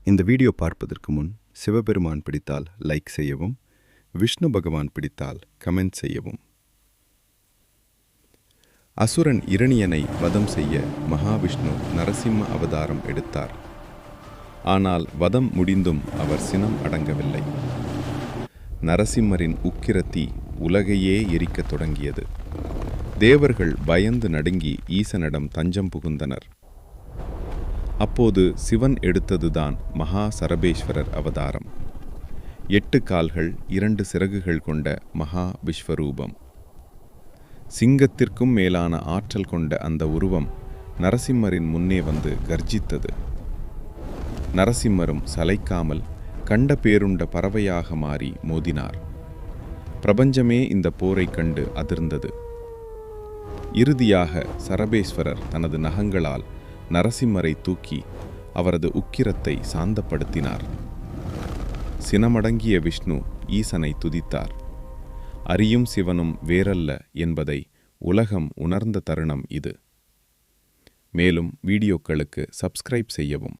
இந்த வீடியோ பார்ப்பதற்கு முன் சிவபெருமான் பிடித்தால் லைக் செய்யவும், விஷ்ணு பகவான் பிடித்தால் கமெண்ட் செய்யவும். அசுரன் இரணியனை வதம் செய்ய மகாவிஷ்ணு நரசிம்ம அவதாரம் எடுத்தார். ஆனால் வதம் முடிந்தும் அவர் சினம் அடங்கவில்லை. நரசிம்மரின் உக்கிரத்தீ உலகையே எரிக்கத் தொடங்கியது. தேவர்கள் பயந்து நடுங்கி ஈசனிடம் தஞ்சம் புகுந்தனர். அப்போது சிவன் எடுத்ததுதான் மகா சரபேஸ்வரர் அவதாரம். 8 கால்கள் 2 சிறகுகள் கொண்ட மகா விஸ்வரூபம். சிங்கத்திற்கும் மேலான ஆற்றல் கொண்ட அந்த உருவம் நரசிம்மரின் முன்னே வந்து கர்ஜித்தது. நரசிம்மரும் சளைக்காமல் கண்ட பேருண்ட பறவையாக மாறி மோதினார். பிரபஞ்சமே இந்த போரை கண்டு அதிர்ந்தது. இறுதியாக சரபேஸ்வரர் தனது நகங்களால் நரசிம்மரை தூக்கி அவரது உக்கிரத்தை சாந்தப்படுத்தினார். சினமடங்கிய விஷ்ணு ஈசனை துதித்தார். அறியும் சிவனும் வேறல்ல என்பதை உலகம் உணர்ந்த தருணம் இது. மேலும் வீடியோக்களுக்கு சப்ஸ்கிரைப் செய்யவும்.